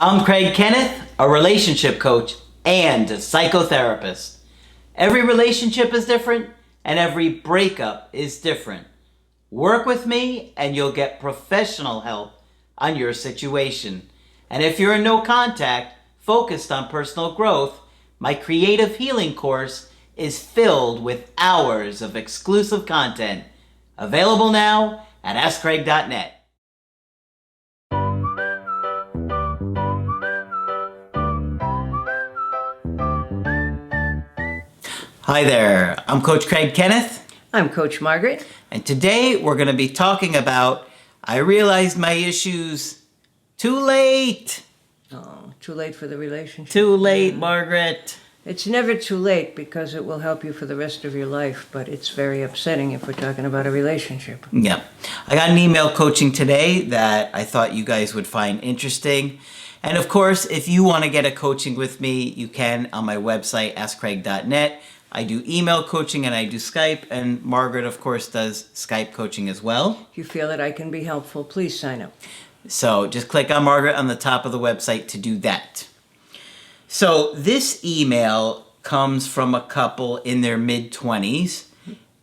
I'm Craig Kenneth, a relationship coach and a psychotherapist. Every relationship is different and every breakup is different. Work with me and you'll get professional help on your situation. And if you're in no contact, focused on personal growth, my creative healing course is filled with hours of exclusive content. Available now at askcraig.net. Hi there, I'm Coach Craig Kenneth. I'm Coach Margaret. And today we're going to be talking about I realized my issues too late. Oh, too late for the relationship. Too late, Margaret. It's never too late because it will help you for the rest of your life, but it's very upsetting if we're talking about a relationship. Yeah. I got an email coaching today that I thought you guys would find interesting. And of course, if you want to get a coaching with me, you can on my website, askcraig.net. I do email coaching and I do Skype, and Margaret, of course, does Skype coaching as well. If you feel that I can be helpful, please sign up. So just click on Margaret on the top of the website to do that. So this email comes from a couple in their mid-20s,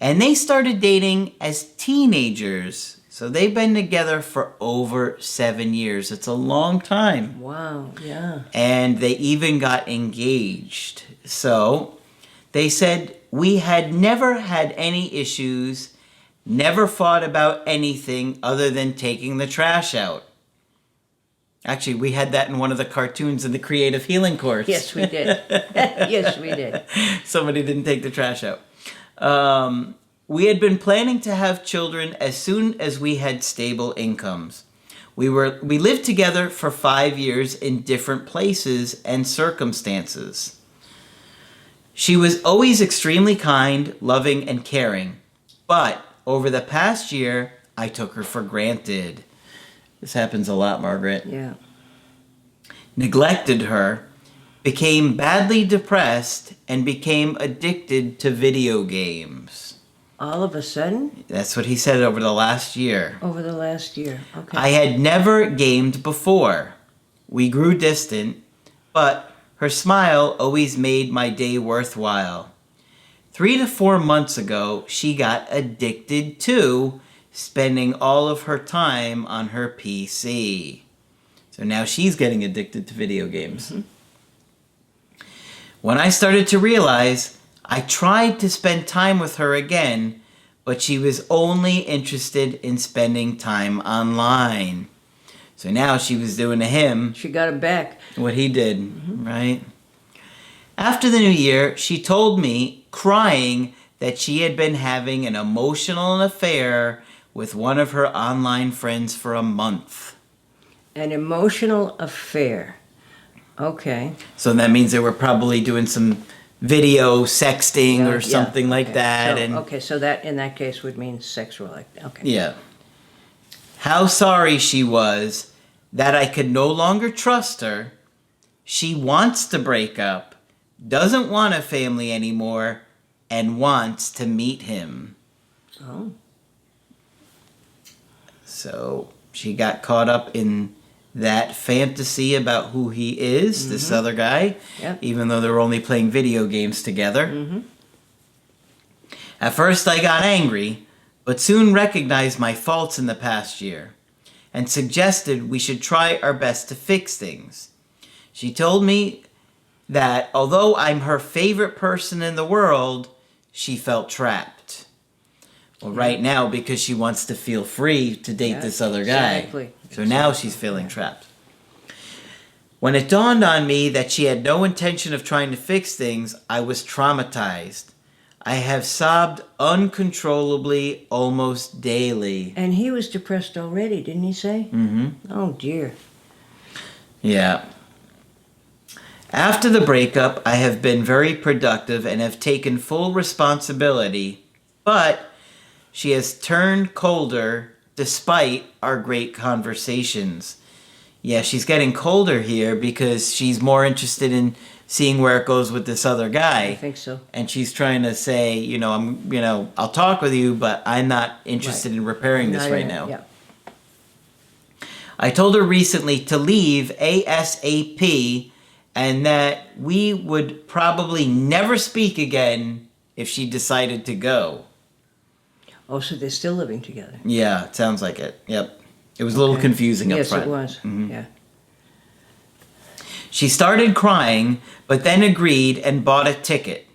and they started dating as teenagers. So they've been together for over 7 years. It's a long time. Wow, yeah. And they even got engaged. So they said, we had never had any issues, never fought about anything other than taking the trash out. Actually, we had that in one of the cartoons in the creative healing course. Yes, we did. Yes, we did. Somebody didn't take the trash out. We had been planning to have children as soon as we had stable incomes. We lived together for 5 years in different places and circumstances. She was always extremely kind, loving, and caring. But over the past year, I took her for granted. This happens a lot, Margaret. Yeah. Neglected her, became badly depressed, and became addicted to video games. All of a sudden? That's what he said over the last year. Over the last year, okay. I had never gamed before. We grew distant, but her smile always made my day worthwhile. 3 to 4 months ago, she got addicted to spending all of her time on her PC. So now she's getting addicted to video games. Mm-hmm. When I started to realize, I tried to spend time with her again, but she was only interested in spending time online. So now she was doing to him. She got him back. What he did, mm-hmm. Right? After the new year, she told me, crying, that she had been having an emotional affair with one of her online friends for a month. An emotional affair. Okay. So that means they were probably doing some video sexting or something like that. So that in that case would mean sexual. Okay. Yeah. How sorry she was that I could no longer trust her. She wants to break up, doesn't want a family anymore, and wants to meet him. Oh. So she got caught up in that fantasy about who he is, mm-hmm. This other guy, yep. Even though they're only playing video games together. Mm-hmm. At first I got angry, but soon recognized my faults in the past year and suggested we should try our best to fix things. She told me that although I'm her favorite person in the world, she felt trapped. Well, right now, because she wants to feel free to date this other guy. Exactly. So now she's feeling trapped. When it dawned on me that she had no intention of trying to fix things, I was traumatized. I have sobbed uncontrollably almost daily. And he was depressed already, didn't he say? Mm-hmm. Oh, dear. Yeah. After the breakup, I have been very productive and have taken full responsibility, but she has turned colder despite our great conversations. Yeah, she's getting colder here because she's more interested in seeing where it goes with this other guy. I think so. And she's trying to say, I'll talk with you, but I'm not interested in repairing this right now. Yeah. I told her recently to leave ASAP and that we would probably never speak again if she decided to go. Oh, so they're still living together. Yeah, it sounds like it. Yep. It was a little confusing up front. Yes, it was. Yeah. She started crying, but then agreed and bought a ticket.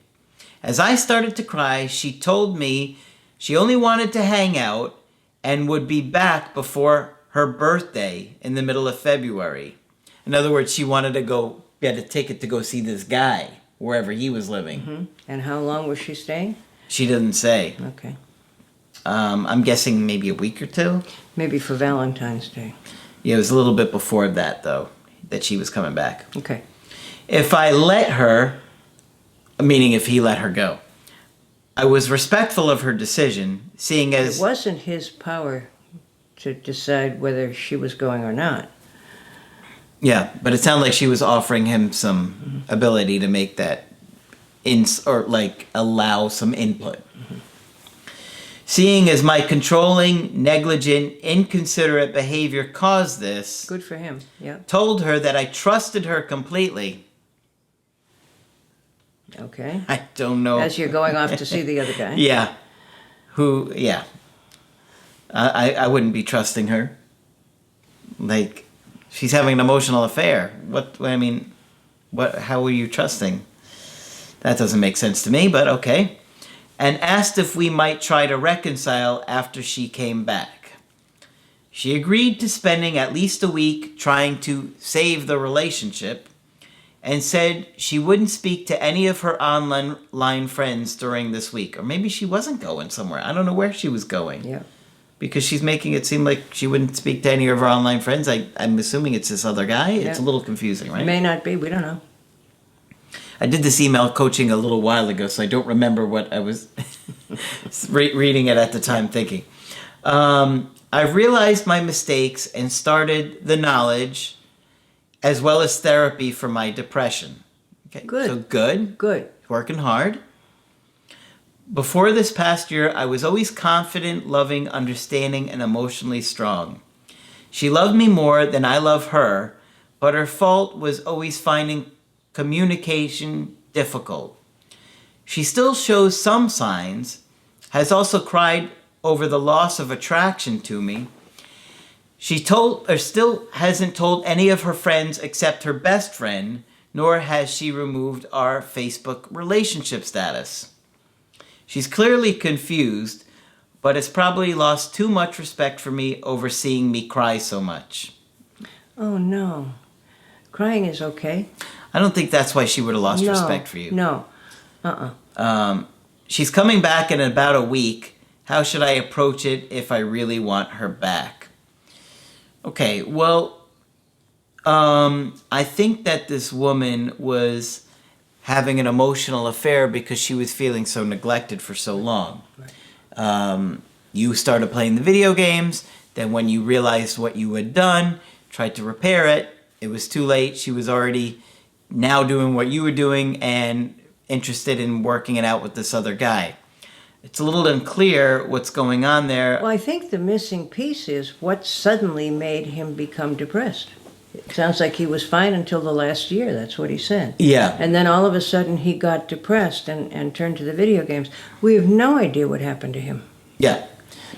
As I started to cry, she told me she only wanted to hang out and would be back before her birthday in the middle of February. In other words, she wanted to go get a ticket to go see this guy wherever he was living. Mm-hmm. And how long was she staying? She didn't say. Okay. I'm guessing maybe a week or two. Maybe for Valentine's Day. Yeah, it was a little bit before that, though, that she was coming back. Okay. If I let her, meaning if he let her go, I was respectful of her decision, seeing as... It wasn't his power to decide whether she was going or not. Yeah, but it sounded like she was offering him some ability to make that, allow some input. Seeing as my controlling, negligent, inconsiderate behavior caused this, Good for him. Yeah. told her that I trusted her completely. Okay. I don't know. As you're going off to see the other guy. Yeah. Yeah. I wouldn't be trusting her. Like, she's having an emotional affair. How are you trusting? That doesn't make sense to me, but okay. And asked if we might try to reconcile after she came back. She agreed to spending at least a week trying to save the relationship and said she wouldn't speak to any of her online friends during this week. Or maybe she wasn't going somewhere. I don't know where she was going. Yeah. Because she's making it seem like she wouldn't speak to any of her online friends. I'm assuming it's this other guy. It's a little confusing, right? It may not be. We don't know. I did this email coaching a little while ago, so I don't remember what I was reading it at the time thinking. I've realized my mistakes and started the knowledge as well as therapy for my depression. Okay, Good. So good. Good. Working hard. Before this past year, I was always confident, loving, understanding, and emotionally strong. She loved me more than I love her, but her fault was always finding communication difficult. She still shows some signs, has also cried over the loss of attraction to me. She still hasn't told any of her friends except her best friend, nor has she removed our Facebook relationship status. She's clearly confused, but has probably lost too much respect for me over seeing me cry so much. Oh, no. Crying is okay. I don't think that's why she would have lost respect for you. No. She's coming back in about a week. How should I approach it if I really want her back? Okay, well, I think that this woman was having an emotional affair because she was feeling so neglected for so long. Right. You started playing the video games, then when you realized what you had done, tried to repair it, it was too late. She was already now doing what you were doing and interested in working it out with this other guy. It's a little unclear what's going on there. Well, I think the missing piece is what suddenly made him become depressed. It sounds like he was fine until the last year. That's what he said. Yeah. And then all of a sudden he got depressed and turned to the video games. We have no idea what happened to him. Yeah.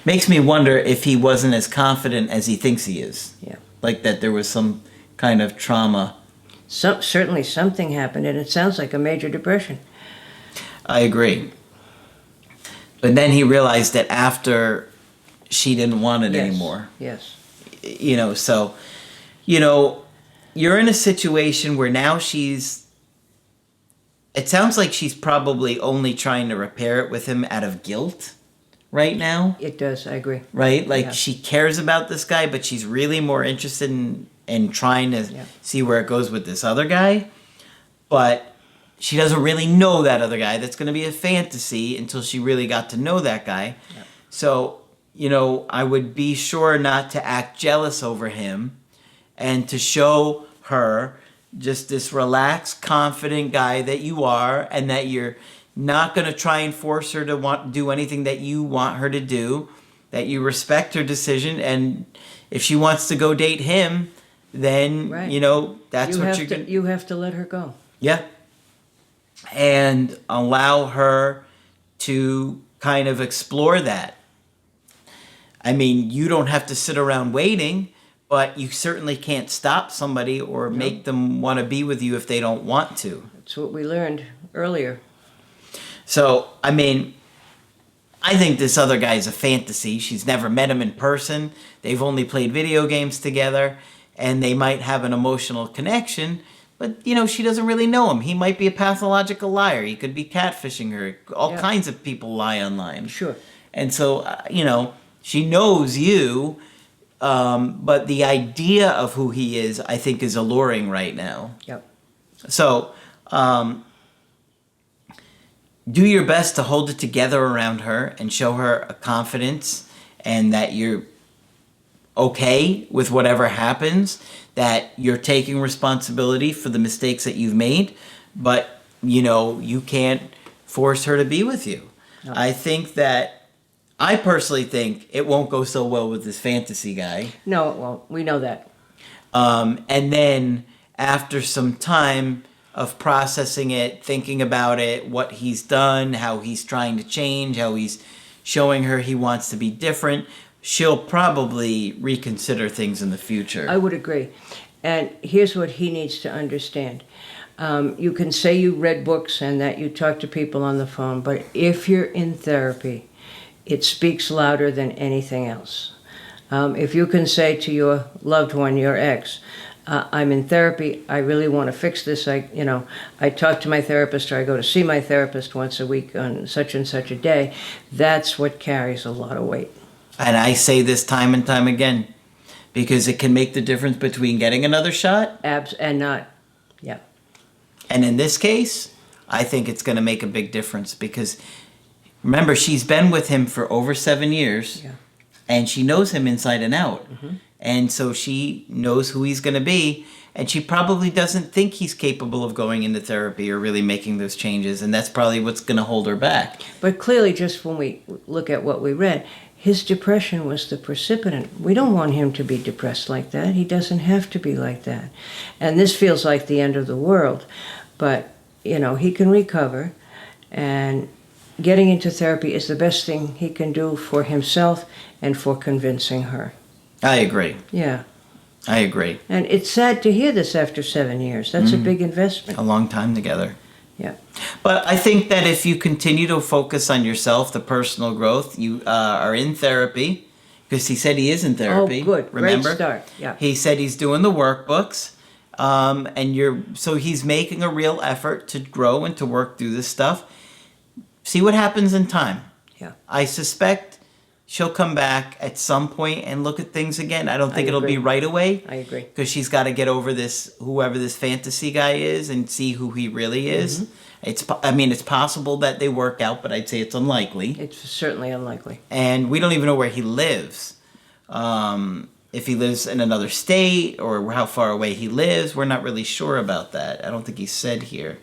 Makes me wonder if he wasn't as confident as he thinks he is. Yeah. Like that there was some kind of trauma. Certainly something happened, and it sounds like a major depression. I agree. But then he realized that after she didn't want it anymore. Yes. So, you're in a situation where now it sounds like she's probably only trying to repair it with him out of guilt right now. It does, I agree. Right? Like she cares about this guy, but she's really more interested in trying to see where it goes with this other guy. But she doesn't really know that other guy. That's going to be a fantasy until she really got to know that guy. Yeah. So, I would be sure not to act jealous over him and to show her just this relaxed, confident guy that you are, and that you're not going to try and force her to do anything that you want her to do, that you respect her decision, and If she wants to go date him, then, Right. that's what you're going to... You have to let her go. Yeah. And allow her to kind of explore that. I mean, you don't have to sit around waiting, but you certainly can't stop somebody or make them want to be with you if they don't want to. That's what we learned earlier. So, I mean, I think this other guy's a fantasy. She's never met him in person. They've only played video games together, and they might have an emotional connection, but, she doesn't really know him. He might be a pathological liar. He could be catfishing her. All kinds of people lie online. Sure. And so, she knows you, but the idea of who he is, I think, is alluring right now. Yep. So, do your best to hold it together around her and show her a confidence and that you're okay with whatever happens, that you're taking responsibility for the mistakes that you've made, but, you can't force her to be with you. No. I personally think it won't go so well with this fantasy guy. No, it won't. We know that. And then after some time of processing it, thinking about it, what he's done, how he's trying to change, how he's showing her he wants to be different, she'll probably reconsider things in the future. I would agree. And here's what he needs to understand. You can say you read books and that you talk to people on the phone, but if you're in therapy, it speaks louder than anything else. If you can say to your loved one, your ex, I'm in therapy, I really want to fix this, I talk to my therapist, or I go to see my therapist once a week on such and such a day, that's what carries a lot of weight. And I say this time and time again, because it can make the difference between getting another shot and not. Yeah. And in this case, I think it's going to make a big difference, because remember, she's been with him for over 7 years, and she knows him inside and out. Mm-hmm. And so she knows who he's going to be, and she probably doesn't think he's capable of going into therapy or really making those changes, and that's probably what's going to hold her back. But clearly, just when we look at what we read, his depression was the precipitant. We don't want him to be depressed like that. He doesn't have to be like that. And this feels like the end of the world, but, he can recover, and getting into therapy is the best thing he can do for himself and for convincing her. I agree. Yeah. I agree. And it's sad to hear this after 7 years. That's a big investment. A long time together. Yeah. But I think that if you continue to focus on yourself, the personal growth, you are in therapy, because he said he is in therapy. Oh, good. Remember? Great start. Yeah. He said he's doing the workbooks, so he's making a real effort to grow and to work through this stuff. See what happens in time. Yeah. I suspect she'll come back at some point and look at things again. I don't think it'll be right away. I agree. Because she's got to get over whoever this fantasy guy is, and see who he really is. Mm-hmm. It's possible that they work out, but I'd say it's unlikely. It's certainly unlikely. And we don't even know where he lives. If he lives in another state or how far away he lives, we're not really sure about that. I don't think he said here.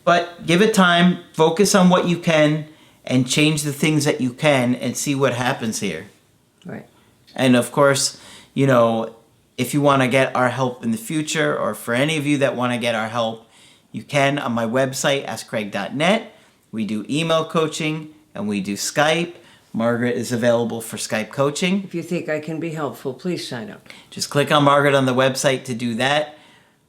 But give it time, focus on what you can, and change the things that you can, and see what happens here. Right. And of course, if you want to get our help in the future, or for any of you that want to get our help, you can on my website, askcraig.net. We do email coaching, and we do Skype. Margaret is available for Skype coaching. If you think I can be helpful, please sign up. Just click on Margaret on the website to do that.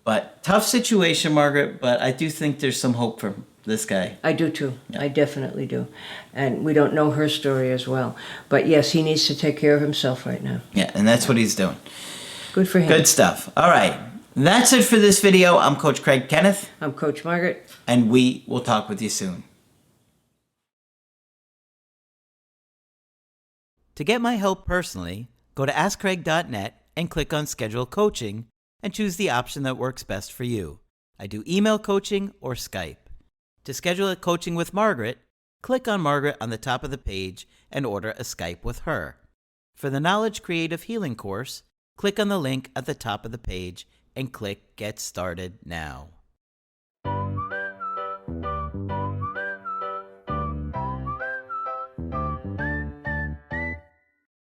But tough situation, Margaret, but I do think there's some hope for this guy. I do too. Yeah. I definitely do. And we don't know her story as well. But yes, he needs to take care of himself right now. Yeah, and that's what he's doing. Good for him. Good stuff. All right. That's it for this video. I'm Coach Craig Kenneth. I'm Coach Margaret. And we will talk with you soon. To get my help personally, go to askcraig.net and click on Schedule Coaching and choose the option that works best for you. I do email coaching or Skype. To schedule a coaching with Margaret, click on Margaret on the top of the page and order a Skype with her. For the Knowledge Creative Healing course, click on the link at the top of the page and click Get Started Now.